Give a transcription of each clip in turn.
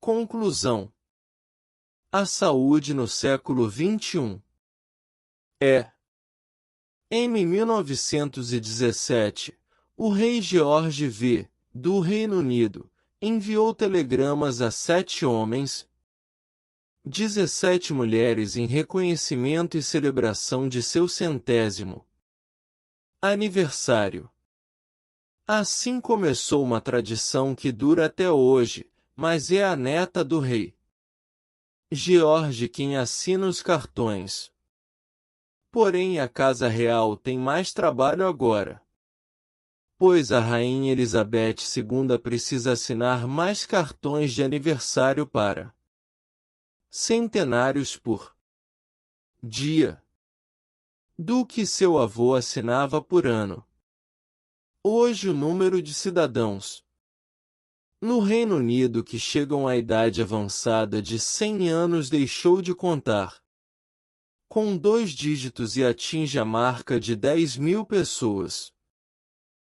Conclusão. A saúde no século XXI. Em 1917, o rei George V, do Reino Unido, enviou telegramas a 7 homens, 17 mulheres em reconhecimento e celebração de seu 100º aniversário. Assim começou uma tradição que dura até hoje, mas é a neta do rei George quem assina os cartões. Porém, a Casa Real tem mais trabalho agora, pois a Rainha Elizabeth II precisa assinar mais cartões de aniversário para centenários por dia do que seu avô assinava por ano. Hoje o número de cidadãos no Reino Unido que chegam à idade avançada de 100 anos deixou de contar com 2 dígitos e atinge a marca de 10.000 pessoas.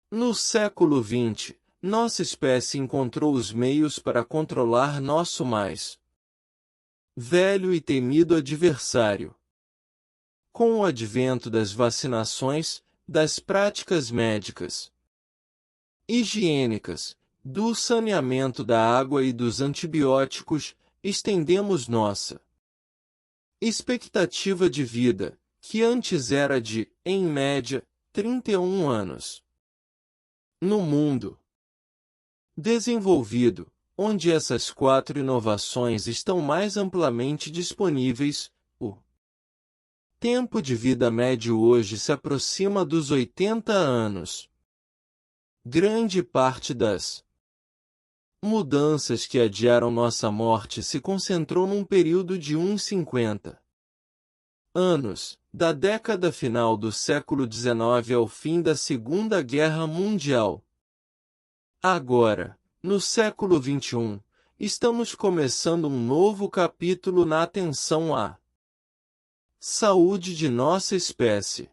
No século XX, nossa espécie encontrou os meios para controlar nosso mais velho e temido adversário. Com o advento das vacinações, das práticas médicas, higiênicas, do saneamento da água e dos antibióticos, estendemos nossa expectativa de vida, que antes era de, em média, 31 anos. No mundo desenvolvido, onde essas 4 inovações estão mais amplamente disponíveis, o tempo de vida médio hoje se aproxima dos 80 anos. Grande parte das mudanças que adiaram nossa morte se concentrou num período de uns 50 anos, da década final do século XIX ao fim da Segunda Guerra Mundial. Agora, no século XXI, estamos começando um novo capítulo na atenção à saúde de nossa espécie.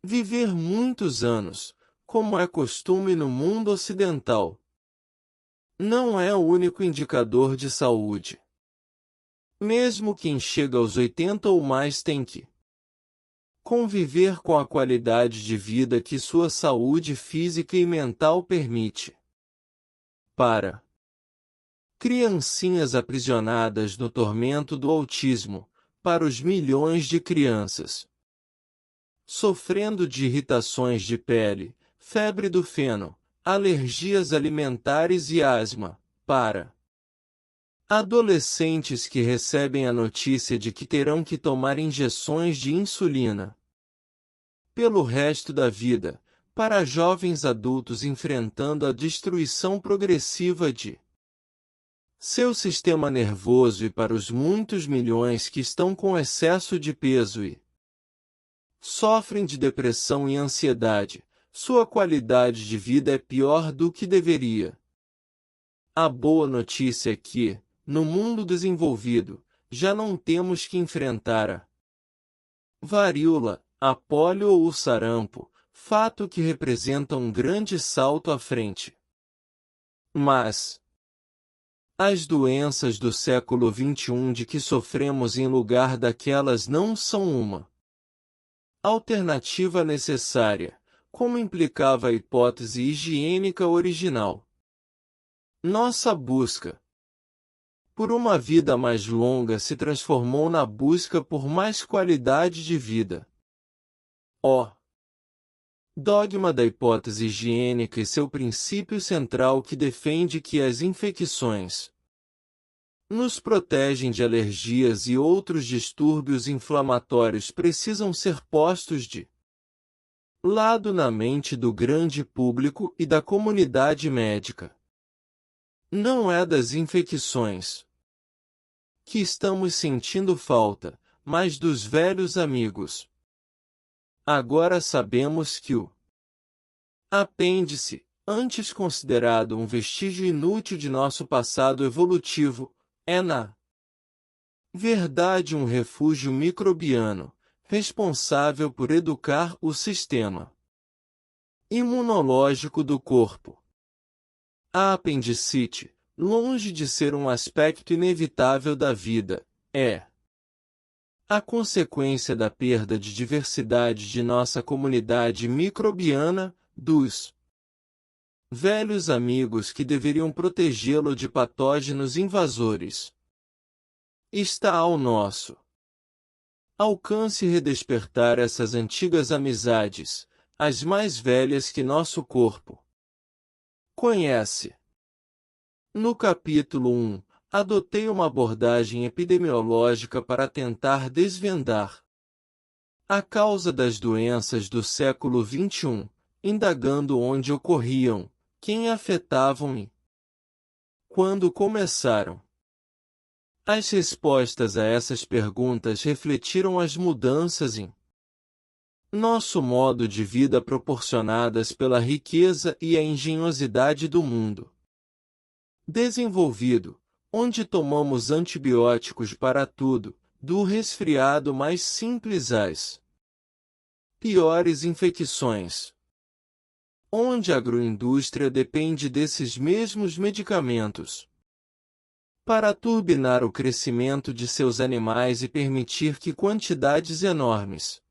Viver muitos anos, como é costume no mundo ocidental, não é o único indicador de saúde. Mesmo quem chega aos 80 ou mais tem que conviver com a qualidade de vida que sua saúde física e mental permite. Para criancinhas aprisionadas no tormento do autismo, para os milhões de crianças sofrendo de irritações de pele, febre do feno, alergias alimentares e asma, para adolescentes que recebem a notícia de que terão que tomar injeções de insulina pelo resto da vida, para jovens adultos enfrentando a destruição progressiva de seu sistema nervoso e para os muitos milhões que estão com excesso de peso e sofrem de depressão e ansiedade, sua qualidade de vida é pior do que deveria. A boa notícia é que, no mundo desenvolvido, já não temos que enfrentar a varíola, a pólio ou o sarampo, fato que representa um grande salto à frente. Mas as doenças do século XXI de que sofremos em lugar daquelas não são uma alternativa necessária, como implicava a hipótese higiênica original. Nossa busca por uma vida mais longa se transformou na busca por mais qualidade de vida. O dogma da hipótese higiênica e seu princípio central que defende que as infecções nos protegem de alergias e outros distúrbios inflamatórios precisam ser postos de lado na mente do grande público e da comunidade médica. Não é das infecções que estamos sentindo falta, mas dos velhos amigos. Agora sabemos que o apêndice, antes considerado um vestígio inútil de nosso passado evolutivo, é na verdade um refúgio microbiano, responsável por educar o sistema imunológico do corpo. A apendicite, longe de ser um aspecto inevitável da vida, é a consequência da perda de diversidade de nossa comunidade microbiana, dos velhos amigos que deveriam protegê-lo de patógenos invasores. Está ao nosso alcance redespertar essas antigas amizades, as mais velhas que nosso corpo conhece. No capítulo 1, adotei uma abordagem epidemiológica para tentar desvendar a causa das doenças do século XXI, indagando onde ocorriam, quem afetavam e quando começaram. As respostas a essas perguntas refletiram as mudanças em nosso modo de vida proporcionadas pela riqueza e a engenhosidade do mundo desenvolvido, onde tomamos antibióticos para tudo, do resfriado mais simples às piores infecções. Onde a agroindústria depende desses mesmos medicamentos para turbinar o crescimento de seus animais e permitir que quantidades enormes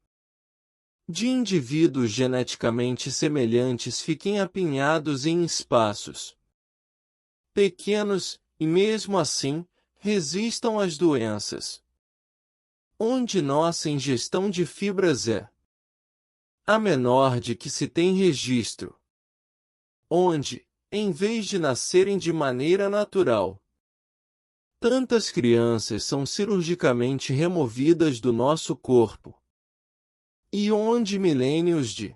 de indivíduos geneticamente semelhantes fiquem apinhados em espaços pequenos, e mesmo assim, resistam às doenças. Onde nossa ingestão de fibras é a menor de que se tem registro. Onde, em vez de nascerem de maneira natural, tantas crianças são cirurgicamente removidas do nosso corpo. E onde milênios de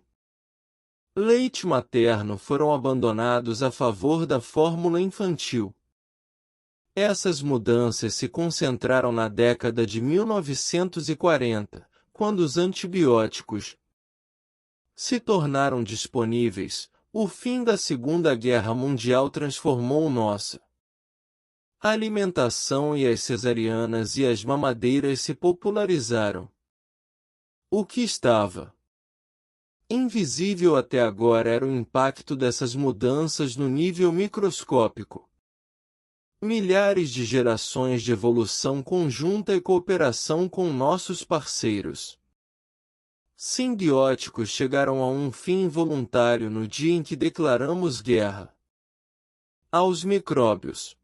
leite materno foram abandonados a favor da fórmula infantil. Essas mudanças se concentraram na década de 1940, quando os antibióticos se tornaram disponíveis. O fim da Segunda Guerra Mundial transformou nossa alimentação e as cesarianas e as mamadeiras se popularizaram. O que estava invisível até agora era o impacto dessas mudanças no nível microscópico. Milhares de gerações de evolução conjunta e cooperação com nossos parceiros simbióticos chegaram a um fim involuntário no dia em que declaramos guerra aos micróbios.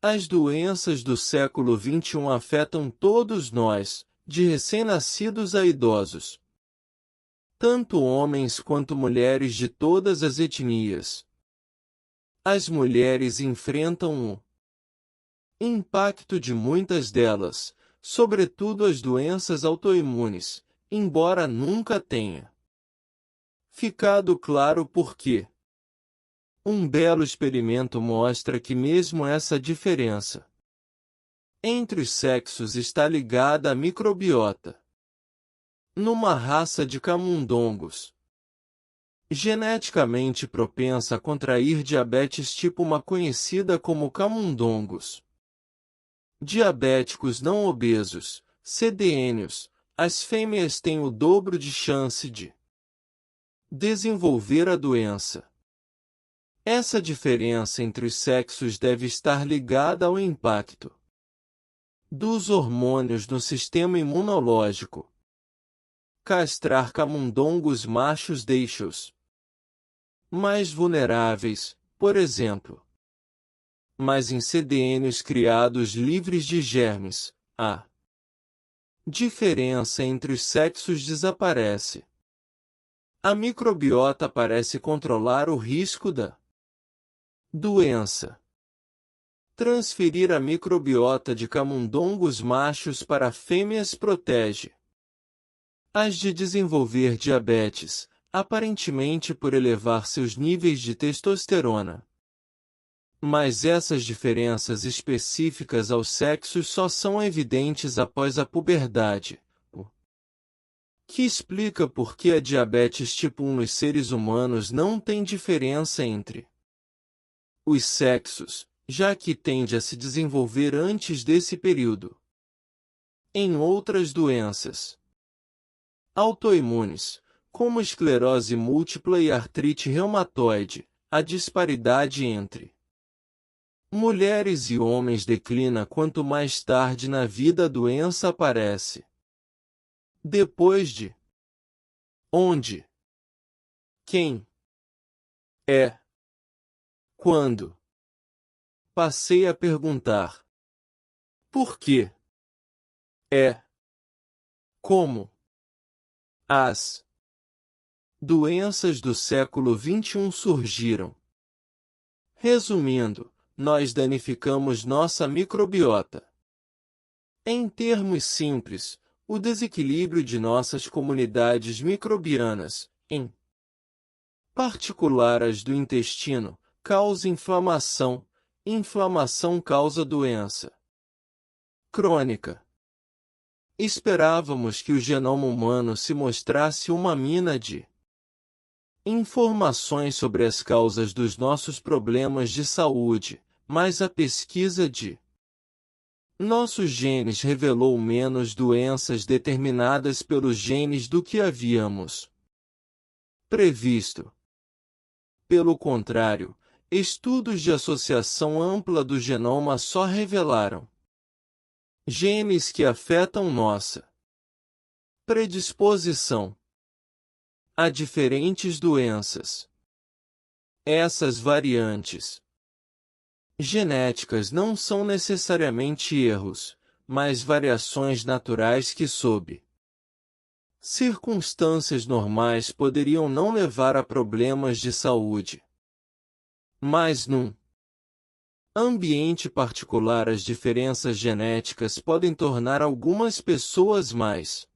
As doenças do século XXI afetam todos nós, de recém-nascidos a idosos. Tanto homens quanto mulheres de todas as etnias. As mulheres enfrentam o impacto de muitas delas, sobretudo as doenças autoimunes, embora nunca tenha ficado claro por quê. Um belo experimento mostra que mesmo essa diferença entre os sexos está ligada à microbiota. Numa raça de camundongos geneticamente propensa a contrair diabetes tipo 1 conhecida como camundongos diabéticos não obesos, CDNs, as fêmeas têm o dobro de chance de desenvolver a doença. Essa diferença entre os sexos deve estar ligada ao impacto dos hormônios no sistema imunológico. Castrar camundongos machos deixa-os mais vulneráveis, por exemplo. Mas em CDNs criados livres de germes, a diferença entre os sexos desaparece. A microbiota parece controlar o risco da doença. Transferir a microbiota de camundongos machos para fêmeas protege as de desenvolver diabetes, aparentemente por elevar seus níveis de testosterona. Mas essas diferenças específicas aos sexos só são evidentes após a puberdade, o que explica por que a diabetes tipo 1 nos seres humanos não tem diferença entre os sexos, já que tende a se desenvolver antes desse período. Em outras doenças autoimunes, como esclerose múltipla e artrite reumatoide, a disparidade entre Mulheres e homens declina quanto mais tarde na vida a doença aparece. Depois de onde, quem, é, quando, passei a perguntar por quê, é, como. As doenças do século XXI surgiram. Resumindo, nós danificamos nossa microbiota. Em termos simples, o desequilíbrio de nossas comunidades microbianas, em particular as do intestino, causa inflamação. Inflamação causa doença crônica. Esperávamos que o genoma humano se mostrasse uma mina de informações sobre as causas dos nossos problemas de saúde, mas a pesquisa de nossos genes revelou menos doenças determinadas pelos genes do que havíamos previsto. Pelo contrário, estudos de associação ampla do genoma só revelaram genes que afetam nossa predisposição a diferentes doenças. Essas variantes genéticas não são necessariamente erros, mas variações naturais que, sob circunstâncias normais, poderiam não levar a problemas de saúde. Mas num ambiente particular, as diferenças genéticas podem tornar algumas pessoas mais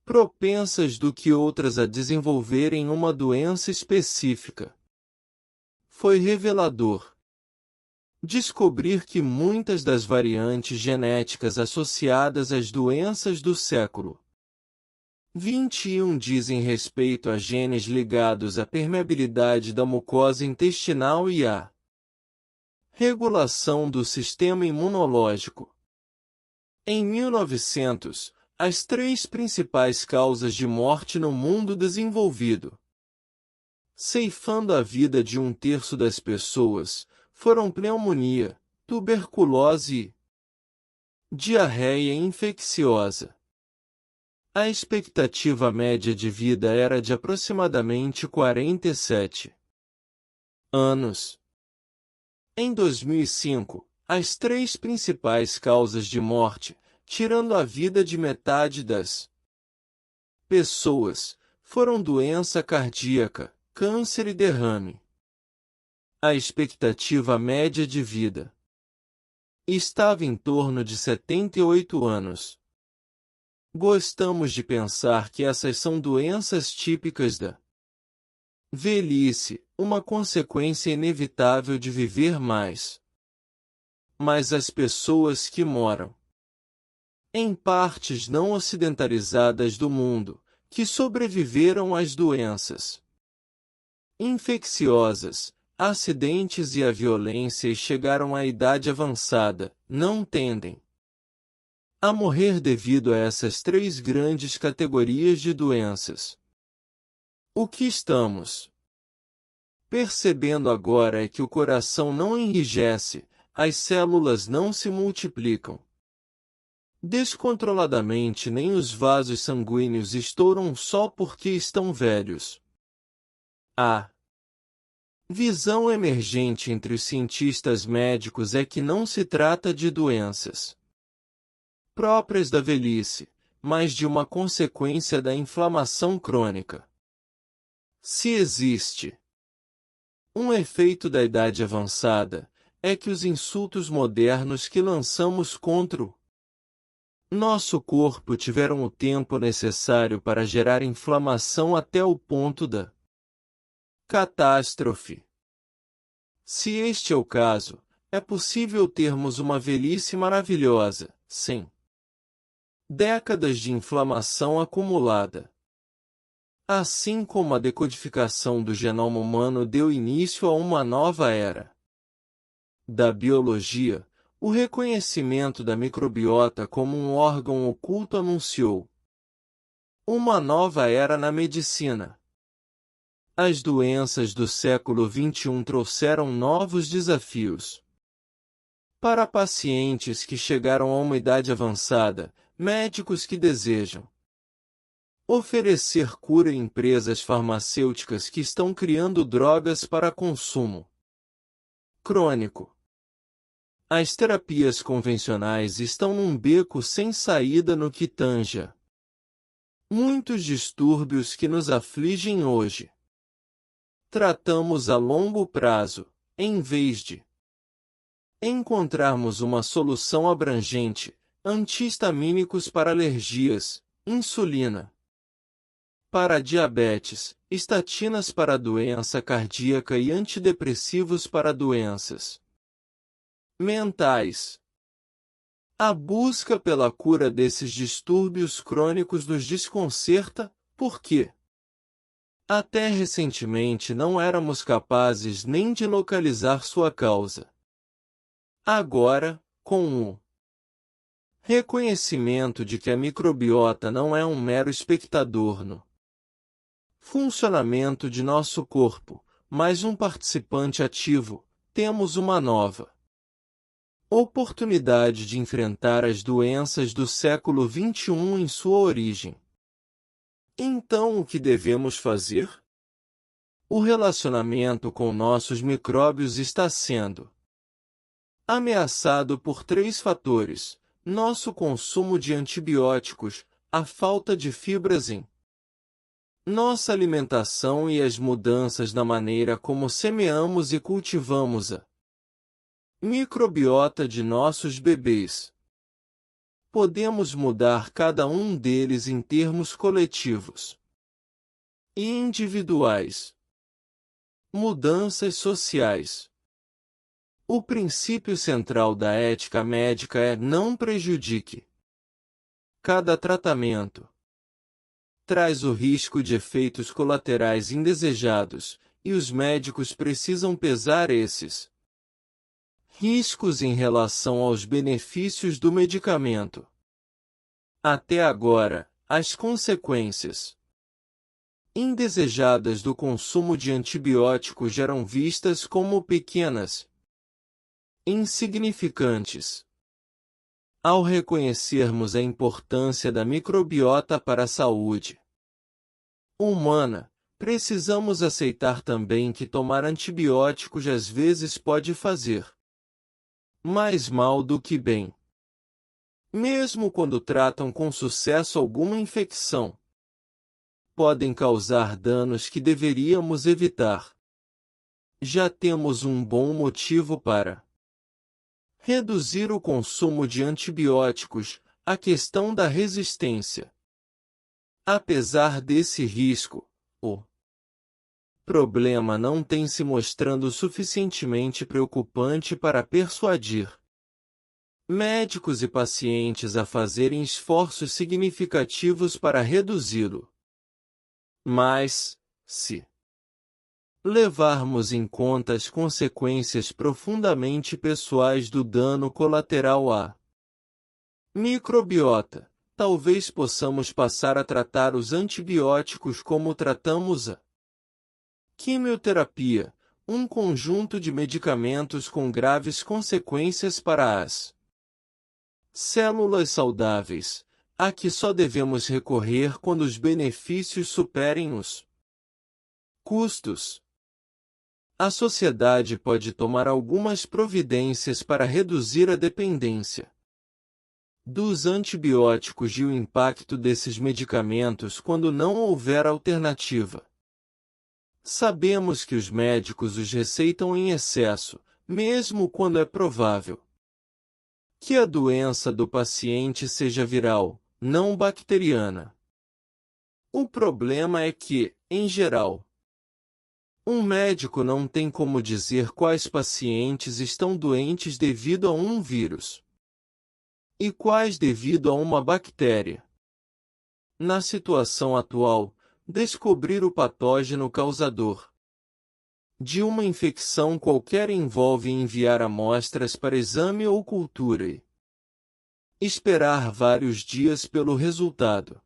propensas do que outras a desenvolverem uma doença específica. Foi revelador descobrir que muitas das variantes genéticas associadas às doenças do século XXI dizem respeito a genes ligados à permeabilidade da mucosa intestinal e à regulação do sistema imunológico. Em 1900, as 3 principais causas de morte no mundo desenvolvido, ceifando a vida de 1/3 das pessoas, foram pneumonia, tuberculose e diarreia infecciosa. A expectativa média de vida era de aproximadamente 47 anos. Em 2005, as 3 principais causas de morte, tirando a vida de metade das pessoas, foram doença cardíaca, câncer e derrame. A expectativa média de vida estava em torno de 78 anos. Gostamos de pensar que essas são doenças típicas da velhice, uma consequência inevitável de viver mais. Mas as pessoas que moram em partes não ocidentalizadas do mundo, que sobreviveram às doenças infecciosas, acidentes e à violência e chegaram à idade avançada, não tendem a morrer devido a essas 3 grandes categorias de doenças. O que estamos percebendo agora é que o coração não enrijece, as células não se multiplicam descontroladamente, nem os vasos sanguíneos estouram só porque estão velhos. A visão emergente entre os cientistas médicos é que não se trata de doenças próprias da velhice, mas de uma consequência da inflamação crônica. Se existe um efeito da idade avançada, é que os insultos modernos que lançamos contra o nosso corpo tiveram o tempo necessário para gerar inflamação até o ponto da catástrofe. Se este é o caso, é possível termos uma velhice maravilhosa, sem décadas de inflamação acumulada. Assim como a decodificação do genoma humano deu início a uma nova era da biologia, o reconhecimento da microbiota como um órgão oculto anunciou uma nova era na medicina. As doenças do século XXI trouxeram novos desafios. Para pacientes que chegaram a uma idade avançada, médicos que desejam oferecer cura a empresas farmacêuticas que estão criando drogas para consumo crônico. As terapias convencionais estão num beco sem saída no que tange a muitos distúrbios que nos afligem hoje. Tratamos a longo prazo, em vez de encontrarmos uma solução abrangente, anti-histamínicos para alergias, insulina para diabetes, estatinas para doença cardíaca e antidepressivos para doenças mentais. A busca pela cura desses distúrbios crônicos nos desconcerta, porque até recentemente não éramos capazes nem de localizar sua causa. Agora, com o reconhecimento de que a microbiota não é um mero espectador no funcionamento de nosso corpo, mas um participante ativo, temos uma nova oportunidade de enfrentar as doenças do século XXI em sua origem. Então, o que devemos fazer? O relacionamento com nossos micróbios está sendo ameaçado por 3 fatores: nosso consumo de antibióticos, a falta de fibras em nossa alimentação e as mudanças na maneira como semeamos e cultivamos a microbiota de nossos bebês. Podemos mudar cada um deles em termos coletivos e individuais. Mudanças sociais. O princípio central da ética médica é não prejudique. Cada tratamento traz o risco de efeitos colaterais indesejados, e os médicos precisam pesar esses riscos em relação aos benefícios do medicamento. Até agora, as consequências indesejadas do consumo de antibióticos eram vistas como pequenas, insignificantes. Ao reconhecermos a importância da microbiota para a saúde humana, precisamos aceitar também que tomar antibióticos às vezes pode fazer mais mal do que bem. Mesmo quando tratam com sucesso alguma infecção, podem causar danos que deveríamos evitar. Já temos um bom motivo para reduzir o consumo de antibióticos, a questão da resistência. Apesar desse risco, o problema não tem se mostrando suficientemente preocupante para persuadir médicos e pacientes a fazerem esforços significativos para reduzi-lo. Mas, se levarmos em conta as consequências profundamente pessoais do dano colateral à microbiota, talvez possamos passar a tratar os antibióticos como tratamos a quimioterapia, um conjunto de medicamentos com graves consequências para as células saudáveis, a que só devemos recorrer quando os benefícios superem os custos. A sociedade pode tomar algumas providências para reduzir a dependência dos antibióticos e o impacto desses medicamentos quando não houver alternativa. Sabemos que os médicos os receitam em excesso, mesmo quando é provável que a doença do paciente seja viral, não bacteriana. O problema é que, em geral, um médico não tem como dizer quais pacientes estão doentes devido a um vírus e quais devido a uma bactéria. Na situação atual, descobrir o patógeno causador de uma infecção qualquer envolve enviar amostras para exame ou cultura e esperar vários dias pelo resultado.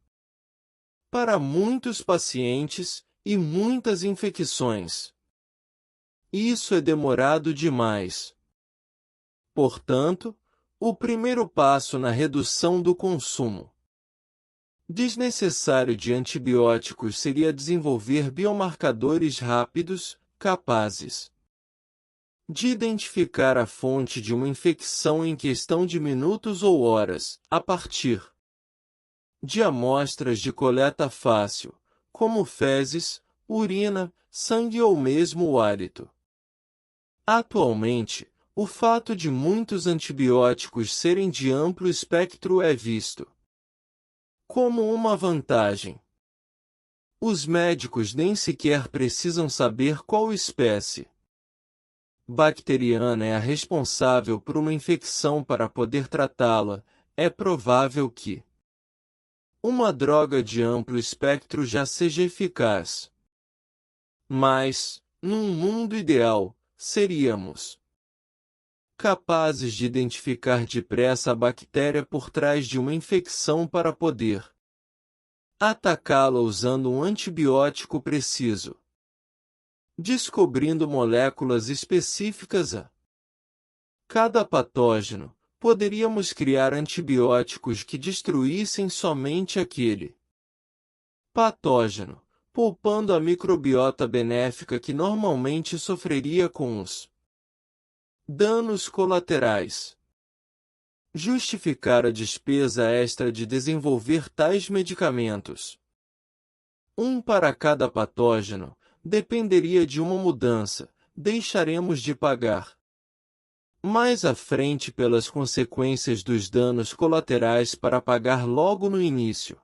Para muitos pacientes, e muitas infecções, isso é demorado demais. Portanto, o primeiro passo na redução do consumo desnecessário de antibióticos seria desenvolver biomarcadores rápidos, capazes de identificar a fonte de uma infecção em questão de minutos ou horas, a partir de amostras de coleta fácil, como fezes, urina, sangue ou mesmo o hálito. Atualmente, o fato de muitos antibióticos serem de amplo espectro é visto como uma vantagem. Os médicos nem sequer precisam saber qual espécie bacteriana é a responsável por uma infecção para poder tratá-la. É provável que uma droga de amplo espectro já seja eficaz. Mas, num mundo ideal, seríamos capazes de identificar depressa a bactéria por trás de uma infecção para poder atacá-la usando um antibiótico preciso, descobrindo moléculas específicas a cada patógeno. Poderíamos criar antibióticos que destruíssem somente aquele patógeno, poupando a microbiota benéfica que normalmente sofreria com os danos colaterais. Justificar a despesa extra de desenvolver tais medicamentos, um para cada patógeno, dependeria de uma mudança. Deixaremos de pagar mais à frente pelas consequências dos danos colaterais para pagar logo no início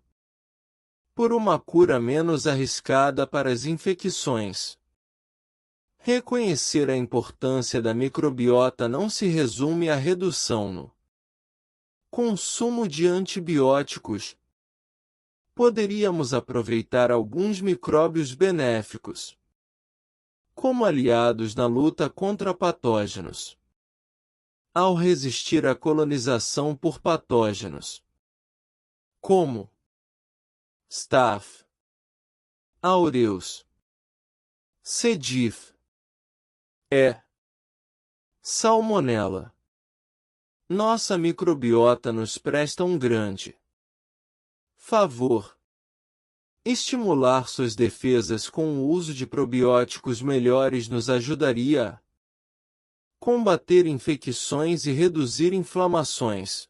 por uma cura menos arriscada para as infecções. Reconhecer a importância da microbiota não se resume à redução no consumo de antibióticos. Poderíamos aproveitar alguns micróbios benéficos como aliados na luta contra patógenos, ao resistir à colonização por patógenos como Staph aureus, C. diff, E. Salmonella. Nossa microbiota nos presta um grande favor. Estimular suas defesas com o uso de probióticos melhores nos ajudaria a combater infecções e reduzir inflamações.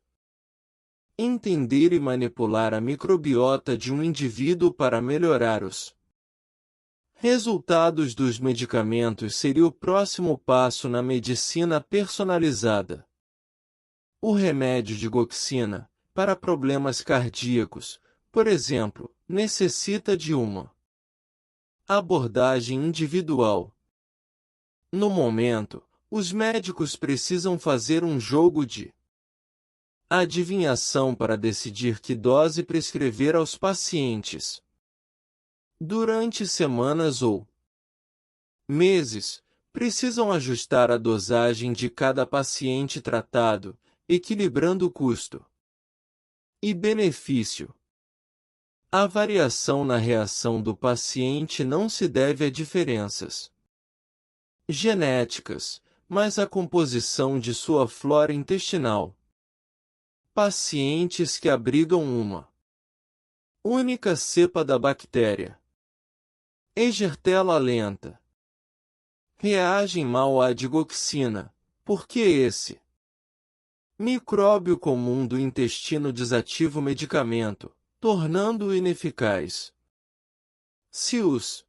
Entender e manipular a microbiota de um indivíduo para melhorar os resultados dos medicamentos seria o próximo passo na medicina personalizada. O remédio de digoxina, para problemas cardíacos, por exemplo, necessita de uma abordagem individual. No momento, os médicos precisam fazer um jogo de adivinhação para decidir que dose prescrever aos pacientes. Durante semanas ou meses, precisam ajustar a dosagem de cada paciente tratado, equilibrando custo e benefício. A variação na reação do paciente não se deve a diferenças genéticas, mas à composição de sua flora intestinal. Pacientes que abrigam uma única cepa da bactéria Egertella lenta reagem mal à digoxina, porque esse micróbio comum do intestino desativa o medicamento, tornando-o ineficaz. Se os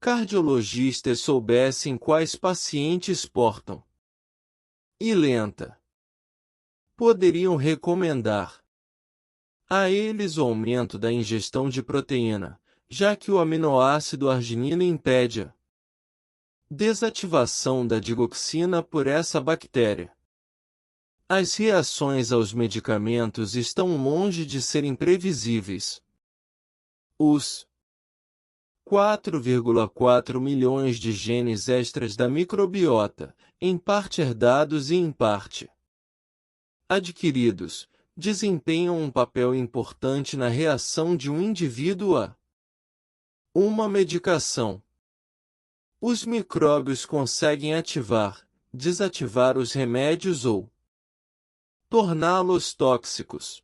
cardiologistas soubessem quais pacientes portam e lenta, poderiam recomendar a eles o aumento da ingestão de proteína, já que o aminoácido arginina impede a desativação da digoxina por essa bactéria. As reações aos medicamentos estão longe de serem previsíveis. Os 4,4 milhões de genes extras da microbiota, em parte herdados e em parte adquiridos, desempenham um papel importante na reação de um indivíduo a uma medicação. Os micróbios conseguem ativar, desativar os remédios ou torná-los tóxicos.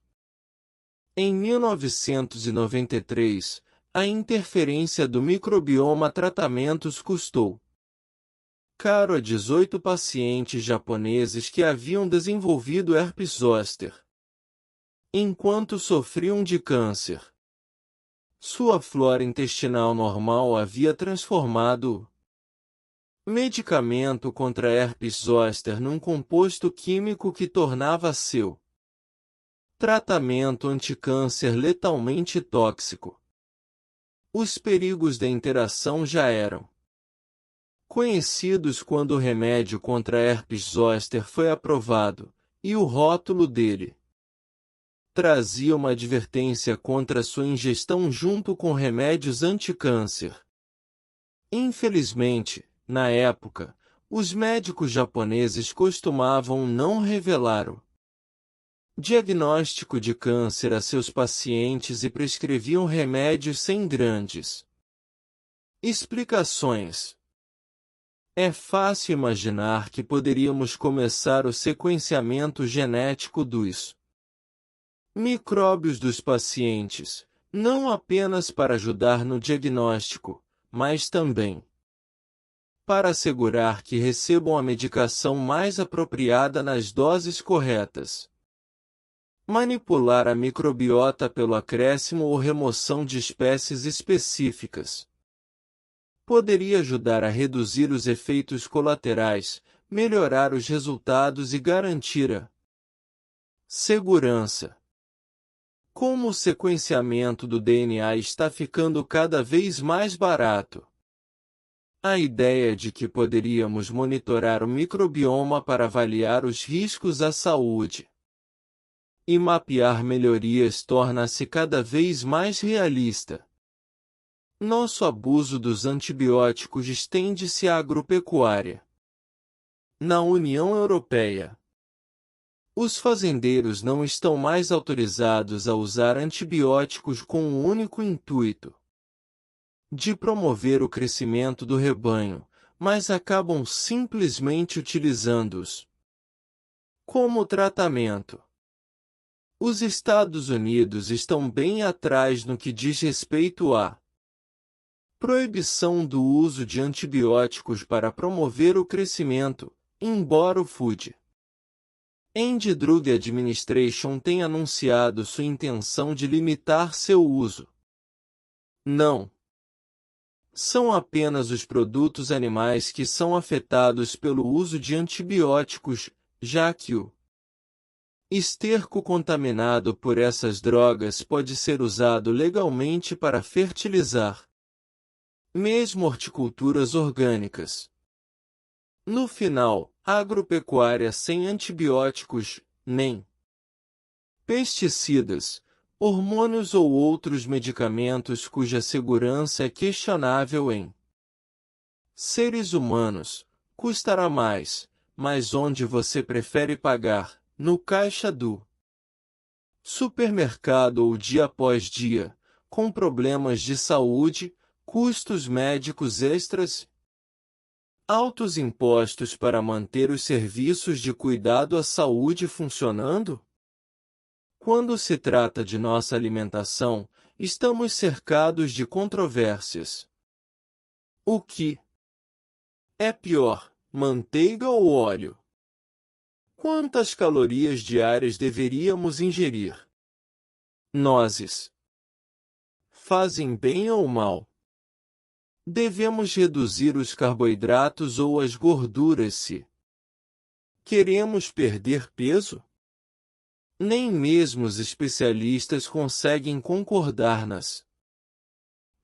Em 1993, a interferência do microbioma tratamentos custou caro a 18 pacientes japoneses que haviam desenvolvido herpes zoster, enquanto sofriam de câncer. Sua flora intestinal normal havia transformado o medicamento contra herpes zoster num composto químico que tornava seu tratamento anticâncer letalmente tóxico. Os perigos da interação já eram conhecidos quando o remédio contra herpes zoster foi aprovado, e o rótulo dele trazia uma advertência contra sua ingestão junto com remédios anticâncer. Infelizmente, na época, os médicos japoneses costumavam não revelar o diagnóstico de câncer a seus pacientes e prescreviam remédios sem grandes explicações. É fácil imaginar que poderíamos começar o sequenciamento genético dos micróbios dos pacientes, não apenas para ajudar no diagnóstico, mas também para assegurar que recebam a medicação mais apropriada nas doses corretas. Manipular a microbiota pelo acréscimo ou remoção de espécies específicas poderia ajudar a reduzir os efeitos colaterais, melhorar os resultados e garantir a segurança. Como o sequenciamento do DNA está ficando cada vez mais barato, a ideia de que poderíamos monitorar o microbioma para avaliar os riscos à saúde e mapear melhorias torna-se cada vez mais realista. Nosso abuso dos antibióticos estende-se à agropecuária. Na União Europeia, os fazendeiros não estão mais autorizados a usar antibióticos com o único intuito de promover o crescimento do rebanho, mas acabam simplesmente utilizando-os como tratamento. Os Estados Unidos estão bem atrás no que diz respeito à proibição do uso de antibióticos para promover o crescimento, embora o Food and Drug Administration tenha anunciado sua intenção de limitar seu uso. Não são apenas os produtos animais que são afetados pelo uso de antibióticos, já que o esterco contaminado por essas drogas pode ser usado legalmente para fertilizar mesmo horticulturas orgânicas. No final, a agropecuária sem antibióticos, nem pesticidas, hormônios ou outros medicamentos cuja segurança é questionável em seres humanos, custará mais, mas onde você prefere pagar, no caixa do supermercado ou dia após dia, com problemas de saúde, custos médicos extras, altos impostos para manter os serviços de cuidado à saúde funcionando? Quando se trata de nossa alimentação, estamos cercados de controvérsias. O que é pior, manteiga ou óleo? Quantas calorias diárias deveríamos ingerir? Nozes fazem bem ou mal? Devemos reduzir os carboidratos ou as gorduras se queremos perder peso? Nem mesmo os especialistas conseguem concordar nas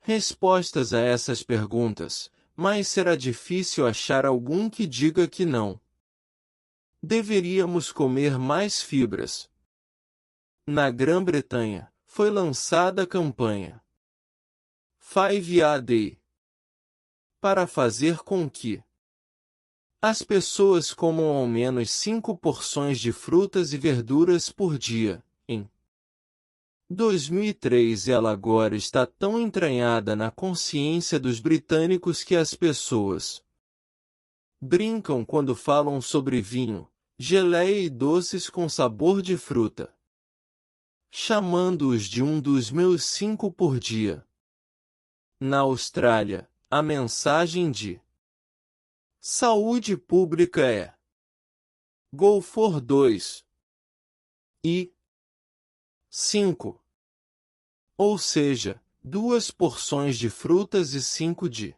respostas a essas perguntas, mas será difícil achar algum que diga que não. Deveríamos comer mais fibras. Na Grã-Bretanha, foi lançada a campanha 5AD para fazer com que as pessoas comam ao menos 5 porções de frutas e verduras por dia. Em 2003 ela agora está tão entranhada na consciência dos britânicos que as pessoas brincam quando falam sobre vinho, geleia e doces com sabor de fruta, chamando-os de um dos meus 5 por dia. Na Austrália, a mensagem de saúde pública é Go for 2 e 5, ou seja, 2 porções de frutas e 5 de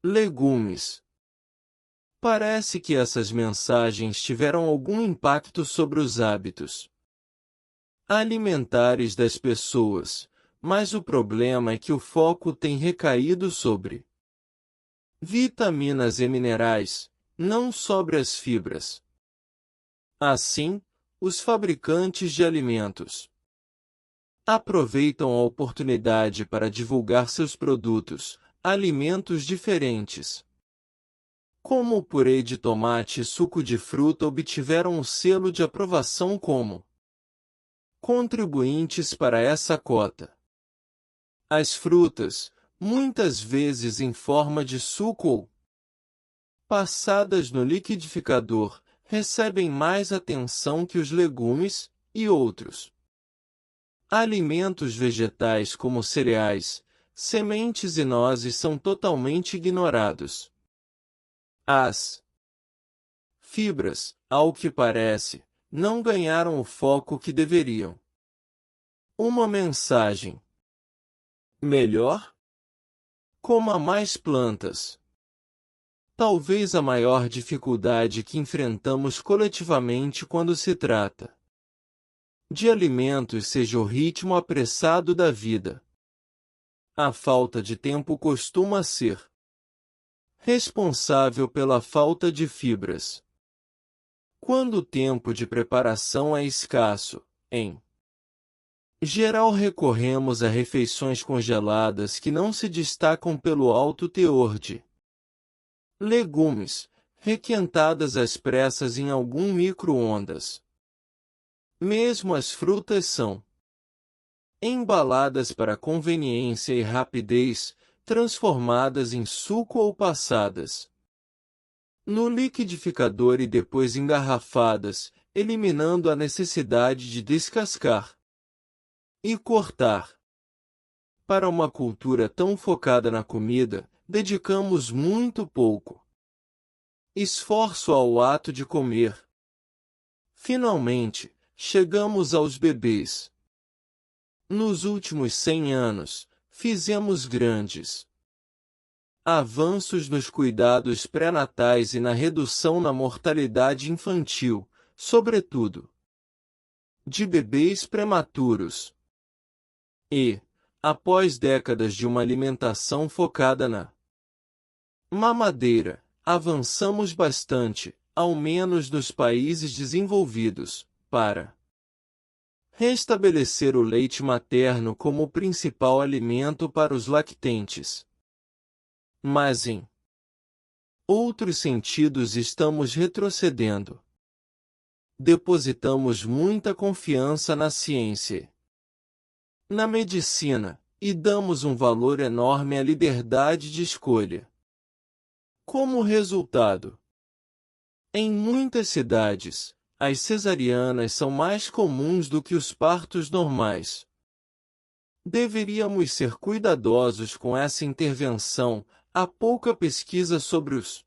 legumes. Parece que essas mensagens tiveram algum impacto sobre os hábitos alimentares das pessoas, mas o problema é que o foco tem recaído sobre vitaminas e minerais, não sobre as fibras. Assim, os fabricantes de alimentos aproveitam a oportunidade para divulgar seus produtos, alimentos diferentes, como o purê de tomate e suco de fruta obtiveram o selo de aprovação como contribuintes para essa cota. As frutas, muitas vezes em forma de suco ou passadas no liquidificador, recebem mais atenção que os legumes e outros alimentos vegetais como cereais, sementes e nozes são totalmente ignorados. As fibras, ao que parece, não ganharam o foco que deveriam. Uma mensagem melhor? Coma mais plantas. Talvez a maior dificuldade que enfrentamos coletivamente quando se trata de alimentos seja o ritmo apressado da vida. A falta de tempo costuma ser responsável pela falta de fibras. Quando o tempo de preparação é escasso, em geral recorremos a refeições congeladas que não se destacam pelo alto teor de legumes, requentadas às pressas em algum micro-ondas. Mesmo as frutas são embaladas para conveniência e rapidez, transformadas em suco ou passadas no liquidificador e depois engarrafadas, eliminando a necessidade de descascar e cortar. Para uma cultura tão focada na comida, dedicamos muito pouco esforço ao ato de comer. Finalmente, chegamos aos bebês. Nos últimos 100 anos, fizemos grandes avanços nos cuidados pré-natais e na redução na mortalidade infantil, sobretudo de bebês prematuros. E, após décadas de uma alimentação focada na mamadeira, avançamos bastante, ao menos nos países desenvolvidos, para restabelecer o leite materno como o principal alimento para os lactentes. Mas em outros sentidos estamos retrocedendo. Depositamos muita confiança na ciência, na medicina, e damos um valor enorme à liberdade de escolha. Como resultado, em muitas cidades, as cesarianas são mais comuns do que os partos normais. Deveríamos ser cuidadosos com essa intervenção. Há pouca pesquisa sobre os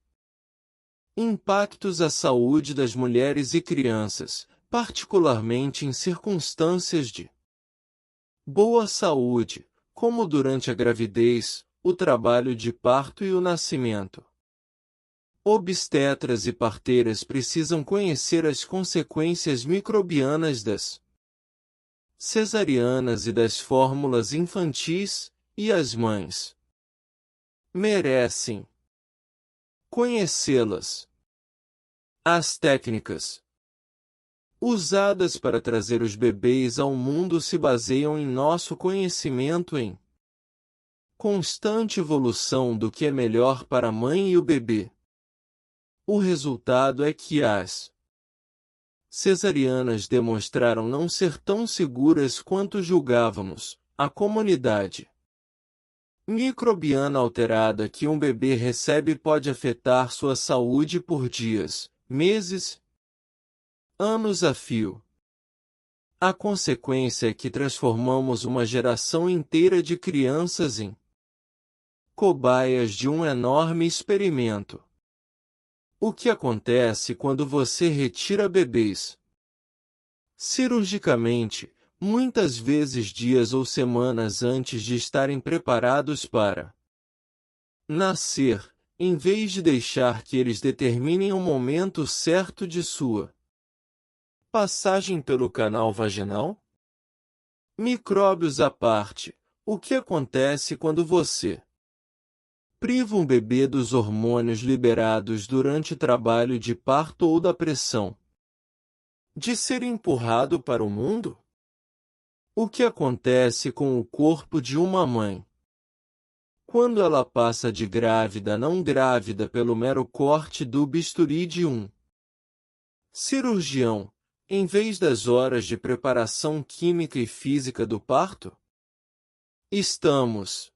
impactos à saúde das mulheres e crianças, particularmente em circunstâncias de boa saúde, como durante a gravidez, o trabalho de parto e o nascimento. Obstetras e parteiras precisam conhecer as consequências microbianas das cesarianas e das fórmulas infantis, e as mães merecem conhecê-las. As técnicas usadas para trazer os bebês ao mundo se baseiam em nosso conhecimento em constante evolução do que é melhor para a mãe e o bebê. O resultado é que as cesarianas demonstraram não ser tão seguras quanto julgávamos. A comunidade microbiana alterada que um bebê recebe pode afetar sua saúde por dias, meses, anos a fio. A consequência é que transformamos uma geração inteira de crianças em cobaias de um enorme experimento. O que acontece quando você retira bebês cirurgicamente, muitas vezes dias ou semanas antes de estarem preparados para nascer, em vez de deixar que eles determinem o momento certo de sua passagem pelo canal vaginal? Micróbios à parte, o que acontece quando você priva um bebê dos hormônios liberados durante o trabalho de parto ou da pressão de ser empurrado para o mundo? O que acontece com o corpo de uma mãe quando ela passa de grávida a não grávida pelo mero corte do bisturi de um cirurgião, em vez das horas de preparação química e física do parto? Estamos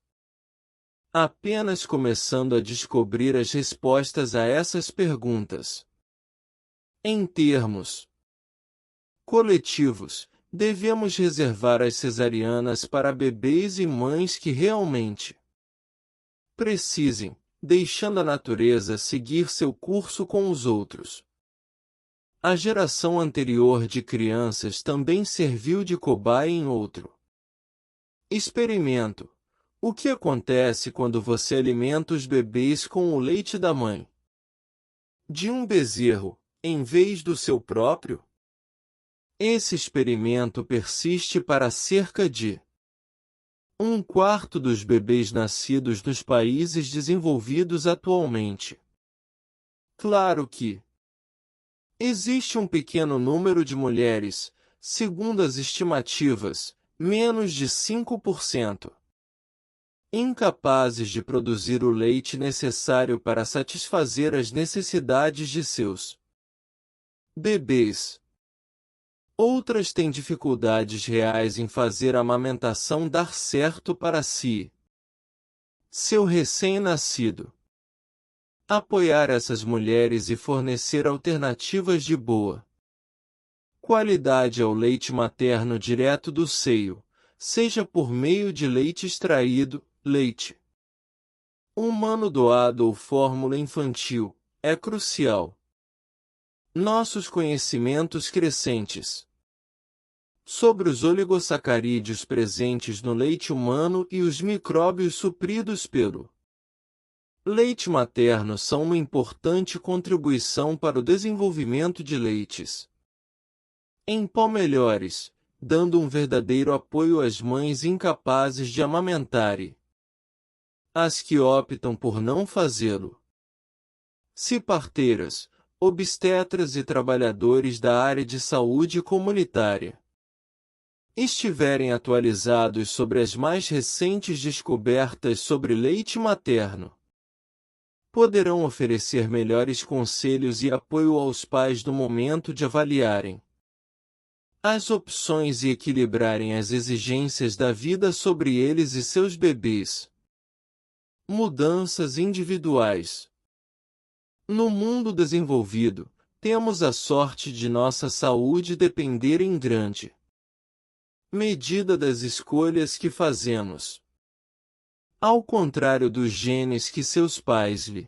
apenas começando a descobrir as respostas a essas perguntas. Em termos coletivos, devemos reservar as cesarianas para bebês e mães que realmente precisem, deixando a natureza seguir seu curso com os outros. A geração anterior de crianças também serviu de cobaia em outro experimento. O que acontece quando você alimenta os bebês com o leite da mãe de um bezerro, em vez do seu próprio? Esse experimento persiste para cerca de um quarto dos bebês nascidos nos países desenvolvidos atualmente. Claro que existe um pequeno número de mulheres, segundo as estimativas, menos de 5%, incapazes de produzir o leite necessário para satisfazer as necessidades de seus bebês. Outras têm dificuldades reais em fazer a amamentação dar certo para si. Seu recém-nascido. Apoiar essas mulheres e fornecer alternativas de boa qualidade ao leite materno direto do seio, seja por meio de leite extraído, leite humano doado ou fórmula infantil, é crucial. Nossos conhecimentos crescentes sobre os oligosacarídeos presentes no leite humano e os micróbios supridos pelo leite materno são uma importante contribuição para o desenvolvimento de leites em pó melhores, dando um verdadeiro apoio às mães incapazes de amamentar e às que optam por não fazê-lo. Se parteiras, obstetras e trabalhadores da área de saúde comunitária estiverem atualizados sobre as mais recentes descobertas sobre leite materno, poderão oferecer melhores conselhos e apoio aos pais no momento de avaliarem as opções e equilibrarem as exigências da vida sobre eles e seus bebês. Mudanças individuais. No mundo desenvolvido, temos a sorte de nossa saúde depender em grande medida das escolhas que fazemos. Ao contrário dos genes que seus pais lhe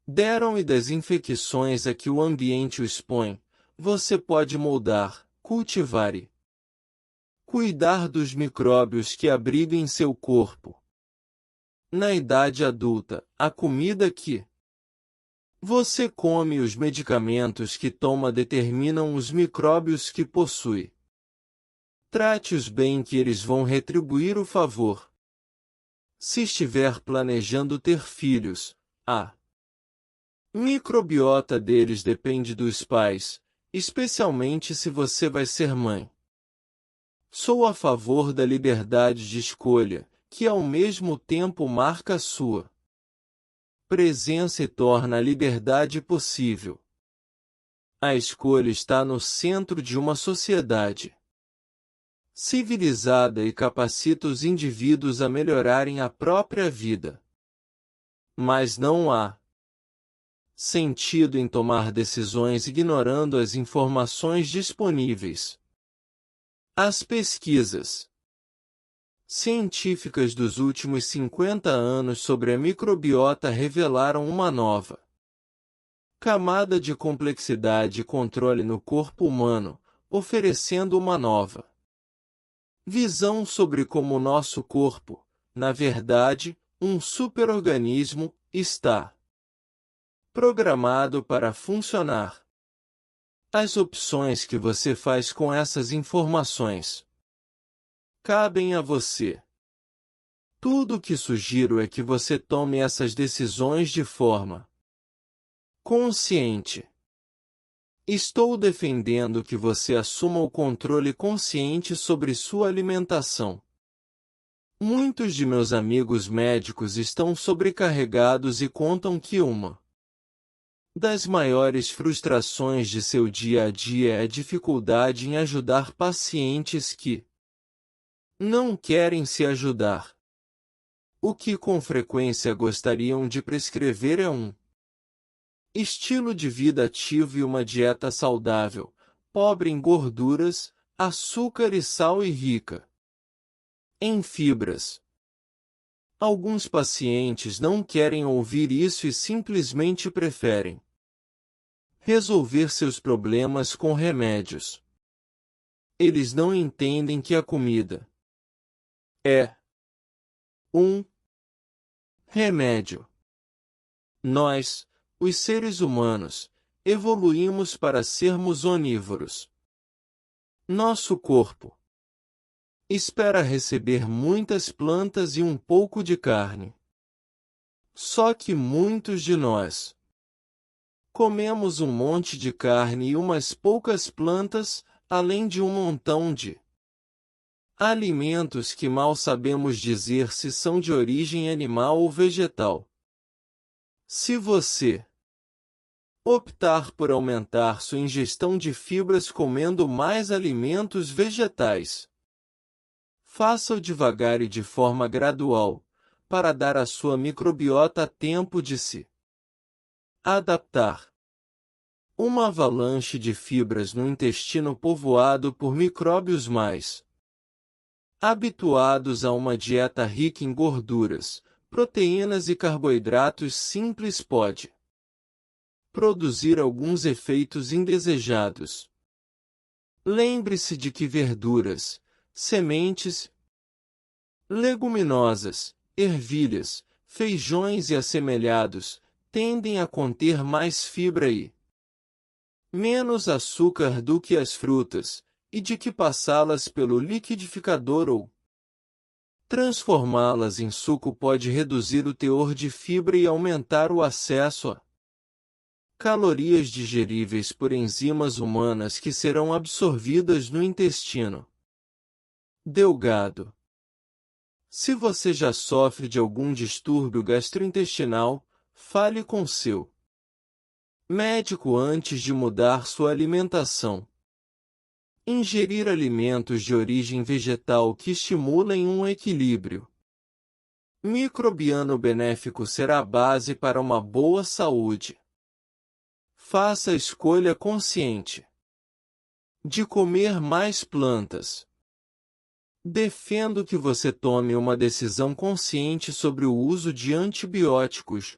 deram e das infecções a que o ambiente o expõe, você pode moldar, cultivar e cuidar dos micróbios que abriga em seu corpo. Na idade adulta, a comida que você come e os medicamentos que toma determinam os micróbios que possui. Trate-os bem que eles vão retribuir o favor. Se estiver planejando ter filhos, a microbiota deles depende dos pais, especialmente se você vai ser mãe. Sou a favor da liberdade de escolha, que ao mesmo tempo marca sua presença e torna a liberdade possível. A escolha está no centro de uma sociedade civilizada e capacita os indivíduos a melhorarem a própria vida. Mas não há sentido em tomar decisões ignorando as informações disponíveis. As pesquisas científicas dos últimos 50 anos sobre a microbiota revelaram uma nova camada de complexidade e controle no corpo humano, oferecendo uma nova visão sobre como o nosso corpo, na verdade, um superorganismo, está programado para funcionar. As opções que você faz com essas informações cabem a você. Tudo o que sugiro é que você tome essas decisões de forma consciente. Estou defendendo que você assuma o controle consciente sobre sua alimentação. Muitos de meus amigos médicos estão sobrecarregados e contam que uma das maiores frustrações de seu dia a dia é a dificuldade em ajudar pacientes que não querem se ajudar. O que com frequência gostariam de prescrever é um estilo de vida ativo e uma dieta saudável, pobre em gorduras, açúcar e sal e rica em fibras. Alguns pacientes não querem ouvir isso e simplesmente preferem resolver seus problemas com remédios. Eles não entendem que a comida é um remédio. Nós, os seres humanos, evoluímos para sermos onívoros. Nosso corpo espera receber muitas plantas e um pouco de carne. Só que muitos de nós comemos um monte de carne e umas poucas plantas, além de um montão de alimentos que mal sabemos dizer se são de origem animal ou vegetal. Se você optar por aumentar sua ingestão de fibras comendo mais alimentos vegetais, faça-o devagar e de forma gradual, para dar à sua microbiota tempo de se adaptar. Uma avalanche de fibras no intestino povoado por micróbios mais habituados a uma dieta rica em gorduras, proteínas e carboidratos simples pode produzir alguns efeitos indesejados. Lembre-se de que verduras, sementes, leguminosas, ervilhas, feijões e assemelhados tendem a conter mais fibra e menos açúcar do que as frutas, e de que passá-las pelo liquidificador ou transformá-las em suco pode reduzir o teor de fibra e aumentar o acesso a calorias digeríveis por enzimas humanas que serão absorvidas no intestino delgado. Se você já sofre de algum distúrbio gastrointestinal, fale com seu médico antes de mudar sua alimentação. Ingerir alimentos de origem vegetal que estimulem um equilíbrio microbiano benéfico será a base para uma boa saúde. Faça a escolha consciente de comer mais plantas. Defendo que você tome uma decisão consciente sobre o uso de antibióticos.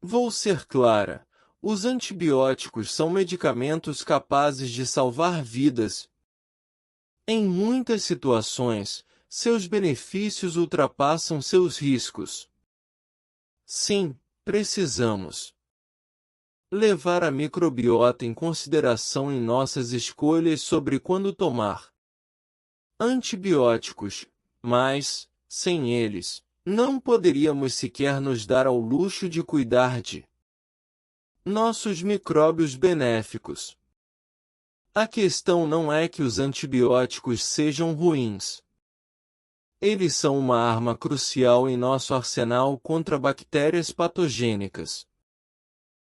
Vou ser clara. Os antibióticos são medicamentos capazes de salvar vidas. Em muitas situações, seus benefícios ultrapassam seus riscos. Sim, precisamos levar a microbiota em consideração em nossas escolhas sobre quando tomar antibióticos, mas, sem eles, não poderíamos sequer nos dar ao luxo de cuidar de nossos micróbios benéficos. A questão não é que os antibióticos sejam ruins. Eles são uma arma crucial em nosso arsenal contra bactérias patogênicas.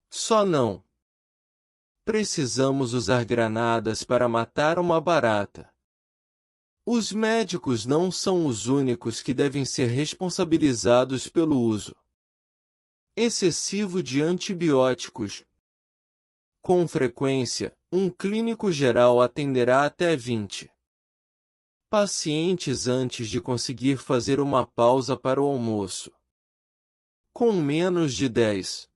Só não precisamos usar granadas para matar uma barata. Os médicos não são os únicos que devem ser responsabilizados pelo uso excessivo de antibióticos. Com frequência, um clínico geral atenderá até 20 pacientes antes de conseguir fazer uma pausa para o almoço. Com menos de 10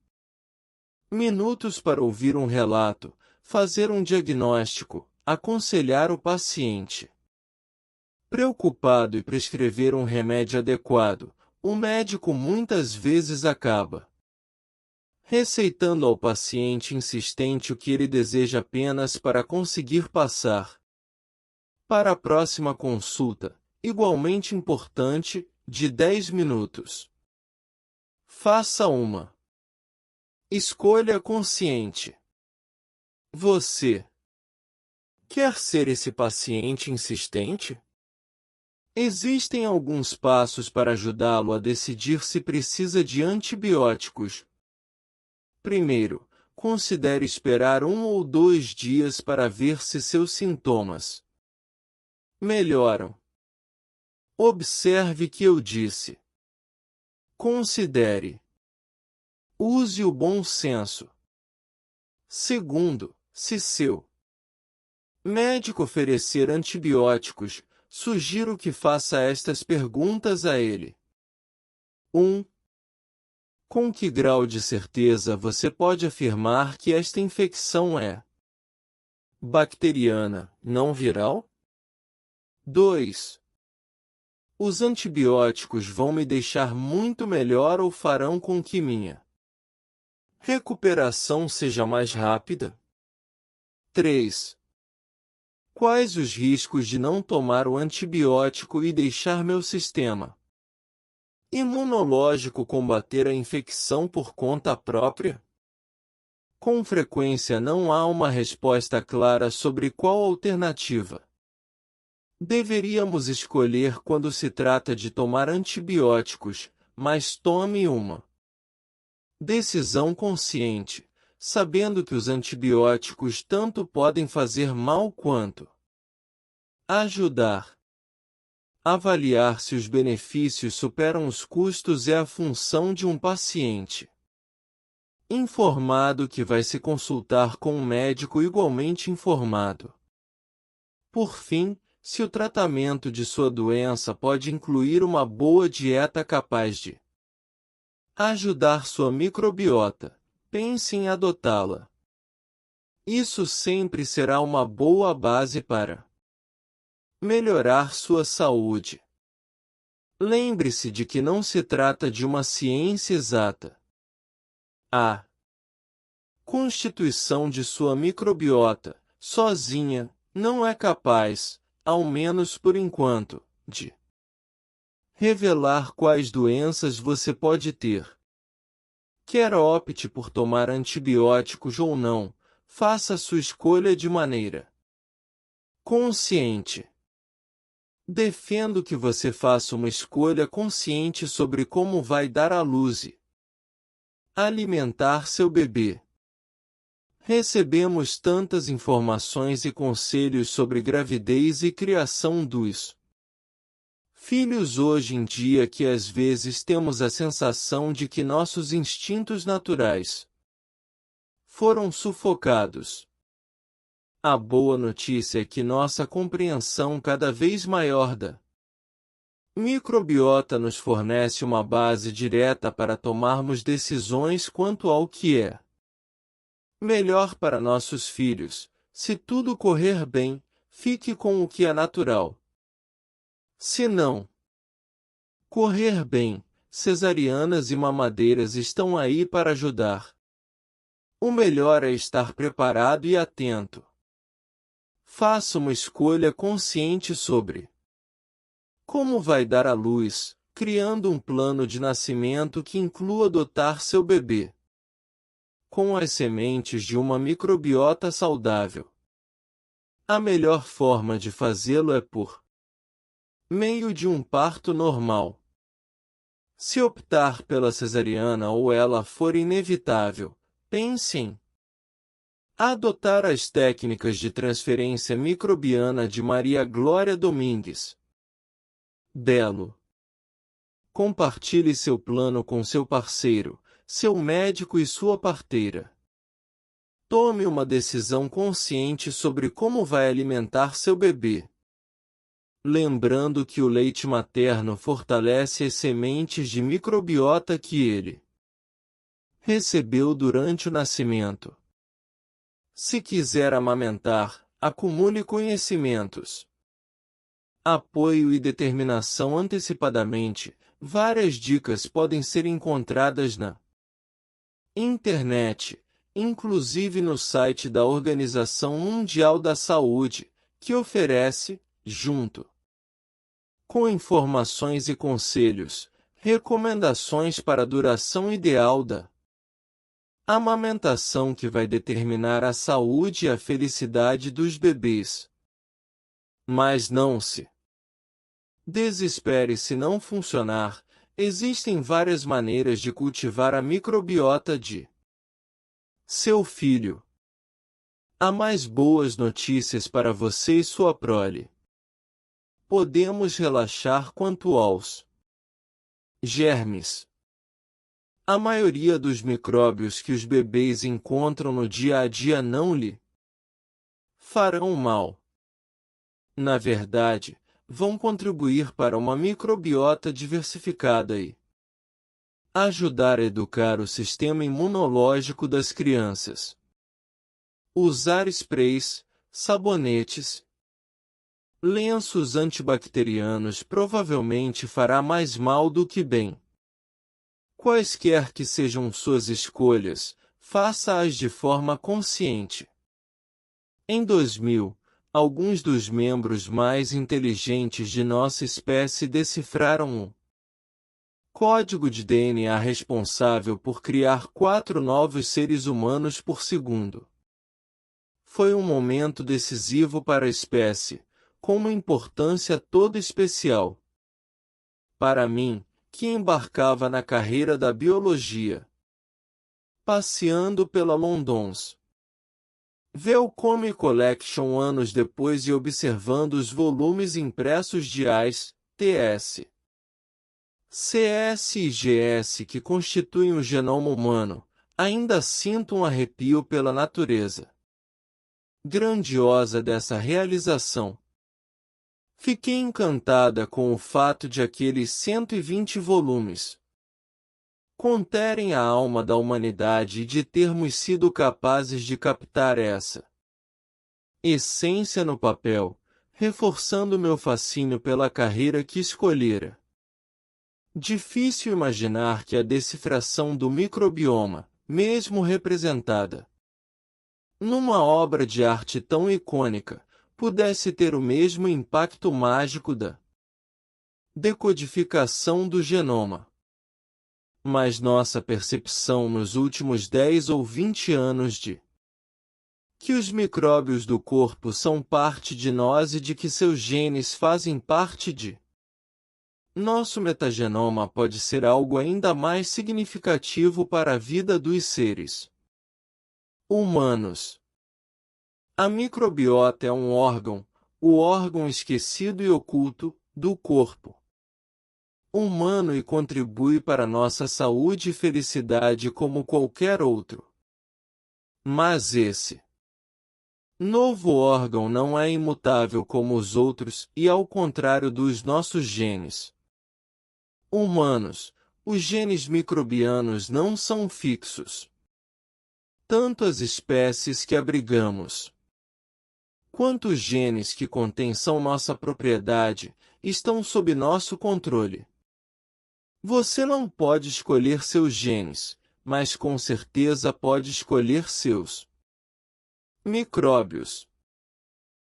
minutos para ouvir um relato, fazer um diagnóstico, aconselhar o paciente. Preocupado e prescrever um remédio adequado, o médico muitas vezes acaba receitando ao paciente insistente o que ele deseja apenas para conseguir passar para a próxima consulta, igualmente importante, de 10 minutos. Faça uma escolha consciente. Você quer ser esse paciente insistente? Existem alguns passos para ajudá-lo a decidir se precisa de antibióticos. Primeiro, considere esperar 1 ou 2 dias para ver se seus sintomas melhoram. Observe que eu disse. Considere. Use o bom senso. Segundo, se seu médico oferecer antibióticos, sugiro que faça estas perguntas a ele. 1. Com que grau de certeza você pode afirmar que esta infecção é bacteriana, não viral? 2. Os antibióticos vão me deixar muito melhor ou farão com que minha recuperação seja mais rápida? 3. Quais os riscos de não tomar o antibiótico e deixar meu sistema imunológico combater a infecção por conta própria? Com frequência não há uma resposta clara sobre qual alternativa deveríamos escolher quando se trata de tomar antibióticos, mas tome uma decisão consciente, sabendo que os antibióticos tanto podem fazer mal quanto ajudar. Avaliar se os benefícios superam os custos é a função de um paciente informado que vai se consultar com um médico igualmente informado. Por fim, se o tratamento de sua doença pode incluir uma boa dieta capaz de ajudar sua microbiota, pense em adotá-la. Isso sempre será uma boa base para melhorar sua saúde. Lembre-se de que não se trata de uma ciência exata. A constituição de sua microbiota, sozinha, não é capaz, ao menos por enquanto, de revelar quais doenças você pode ter. Quer opte por tomar antibióticos ou não, faça sua escolha de maneira consciente. Defendo que você faça uma escolha consciente sobre como vai dar à luz e alimentar seu bebê. Recebemos tantas informações e conselhos sobre gravidez e criação dos filhos hoje em dia que às vezes temos a sensação de que nossos instintos naturais foram sufocados. A boa notícia é que nossa compreensão cada vez maior da microbiota nos fornece uma base direta para tomarmos decisões quanto ao que é melhor para nossos filhos. Se tudo correr bem, fique com o que é natural. Se não correr bem, cesarianas e mamadeiras estão aí para ajudar. O melhor é estar preparado e atento. Faça uma escolha consciente sobre como vai dar à luz, criando um plano de nascimento que inclua adotar seu bebê com as sementes de uma microbiota saudável. A melhor forma de fazê-lo é por meio de um parto normal. Se optar pela cesariana ou ela for inevitável, pense em Adotar as técnicas de transferência microbiana de Maria Glória Domingues. Belo. Compartilhe seu plano com seu parceiro, seu médico e sua parteira. Tome uma decisão consciente sobre como vai alimentar seu bebê. Lembrando que o leite materno fortalece as sementes de microbiota que ele recebeu durante o nascimento. Se quiser amamentar, acumule conhecimentos, apoio e determinação antecipadamente. Várias dicas podem ser encontradas na internet, inclusive no site da Organização Mundial da Saúde, que oferece, junto com informações e conselhos, recomendações para a duração ideal da amamentação que vai determinar a saúde e a felicidade dos bebês. Mas não se desespere se não funcionar. Existem várias maneiras de cultivar a microbiota de seu filho. Há mais boas notícias para você e sua prole. Podemos relaxar quanto aos germes. A maioria dos micróbios que os bebês encontram no dia a dia não lhe farão mal. Na verdade, vão contribuir para uma microbiota diversificada e ajudar a educar o sistema imunológico das crianças. Usar sprays, sabonetes, lenços antibacterianos provavelmente fará mais mal do que bem. Quaisquer que sejam suas escolhas, faça-as de forma consciente. Em 2000, alguns dos membros mais inteligentes de nossa espécie decifraram o código de DNA responsável por criar 4 novos seres humanos por segundo. Foi um momento decisivo para a espécie, com uma importância toda especial. Para mim, que embarcava na carreira da biologia, passeando pela London's Wellcome Collection anos depois e observando os volumes impressos de AIS, TS, CS e GS que constituem o genoma humano, ainda sinto um arrepio pela natureza grandiosa dessa realização. Fiquei encantada com o fato de aqueles 120 volumes conterem a alma da humanidade e de termos sido capazes de captar essa essência no papel, reforçando meu fascínio pela carreira que escolhera. Difícil imaginar que a decifração do microbioma, mesmo representada numa obra de arte tão icônica, pudesse ter o mesmo impacto mágico da decodificação do genoma. Mas nossa percepção nos últimos 10 ou 20 anos de que os micróbios do corpo são parte de nós e de que seus genes fazem parte de nosso metagenoma pode ser algo ainda mais significativo para a vida dos seres humanos. A microbiota é um órgão, o órgão esquecido e oculto, do corpo humano e contribui para nossa saúde e felicidade como qualquer outro. Mas esse novo órgão não é imutável como os outros e ao contrário dos nossos genes humanos, os genes microbianos não são fixos. Tanto as espécies que abrigamos, quanto os genes que contêm são nossa propriedade, estão sob nosso controle. Você não pode escolher seus genes, mas com certeza pode escolher seus micróbios.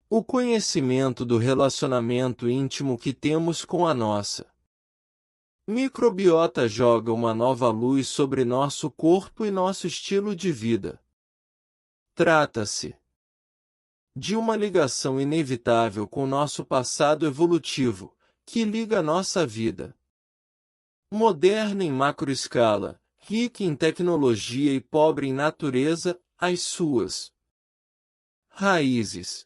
O conhecimento do relacionamento íntimo que temos com a nossa microbiota joga uma nova luz sobre nosso corpo e nosso estilo de vida. Trata-se de uma ligação inevitável com nosso passado evolutivo, que liga nossa vida moderna em macroescala, rica em tecnologia e pobre em natureza, às suas Raízes.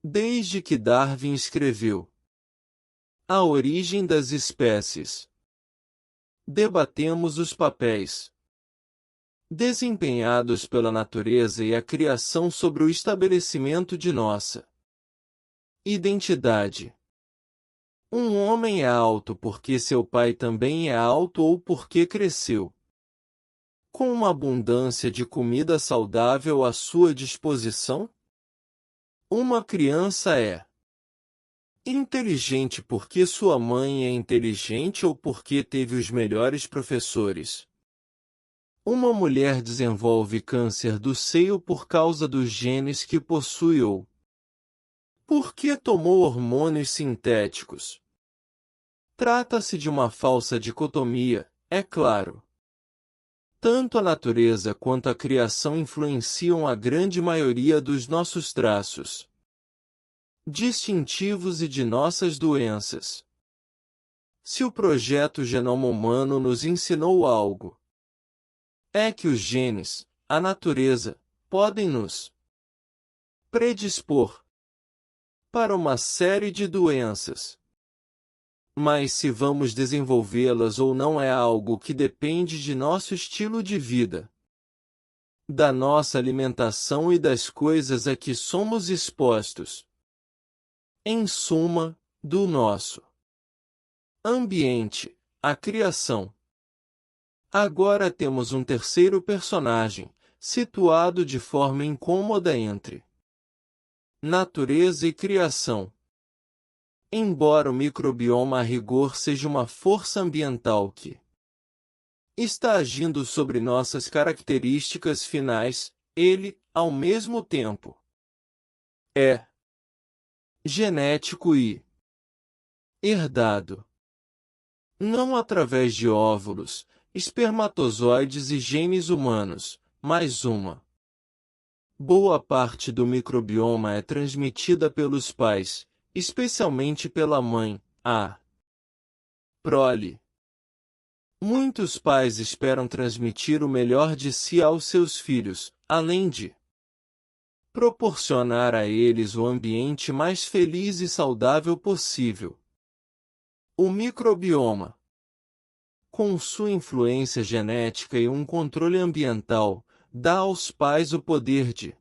Desde que Darwin escreveu A Origem das Espécies, debatemos os papéis desempenhados pela natureza e a criação sobre o estabelecimento de nossa identidade. Um homem é alto porque seu pai também é alto ou porque cresceu com uma abundância de comida saudável à sua disposição? Uma criança é inteligente porque sua mãe é inteligente ou porque teve os melhores professores. Uma mulher desenvolve câncer do seio por causa dos genes que possui ou porque tomou hormônios sintéticos. Trata-se de uma falsa dicotomia, é claro. Tanto a natureza quanto a criação influenciam a grande maioria dos nossos traços distintivos e de nossas doenças. Se o projeto Genoma Humano nos ensinou algo, é que os genes, a natureza, podem nos predispor para uma série de doenças. Mas se vamos desenvolvê-las ou não é algo que depende de nosso estilo de vida, da nossa alimentação e das coisas a que somos expostos. Em suma, do nosso ambiente, a criação. Agora temos um terceiro personagem, situado de forma incômoda entre natureza e criação. Embora o microbioma a rigor seja uma força ambiental que está agindo sobre nossas características finais, ele, ao mesmo tempo, é genético e herdado. Não através de óvulos, espermatozoides e genes humanos, mas uma boa parte do microbioma é transmitida pelos pais, especialmente pela mãe, a prole. Muitos pais esperam transmitir o melhor de si aos seus filhos, além de proporcionar a eles o ambiente mais feliz e saudável possível. O microbioma, com sua influência genética e um controle ambiental, dá aos pais o poder de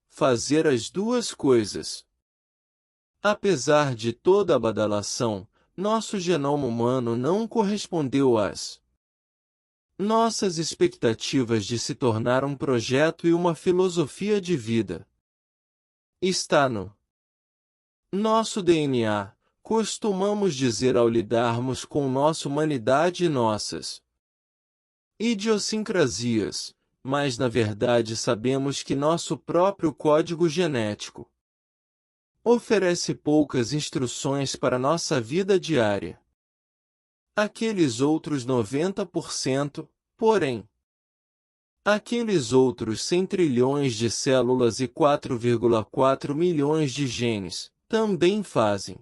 fazer as duas coisas. Apesar de toda a badalação, nosso genoma humano não correspondeu às nossas expectativas de se tornar um projeto e uma filosofia de vida. Está no nosso DNA, costumamos dizer ao lidarmos com nossa humanidade e nossas idiosincrasias, mas na verdade sabemos que nosso próprio código genético oferece poucas instruções para nossa vida diária. Aqueles outros 90%, porém, aqueles outros 100 trilhões de células e 4,4 milhões de genes, também fazem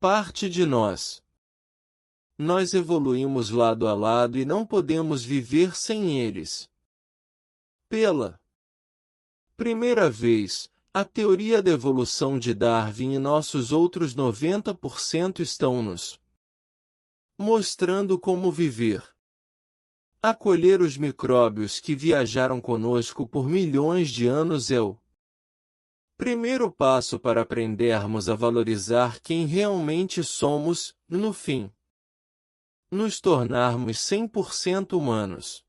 parte de nós. Nós evoluímos lado a lado e não podemos viver sem eles. Pela primeira vez, a teoria da evolução de Darwin e nossos outros 90% estão nos mostrando como viver. Acolher os micróbios que viajaram conosco por milhões de anos é o primeiro passo para aprendermos a valorizar quem realmente somos, no fim, nos tornarmos 100% humanos.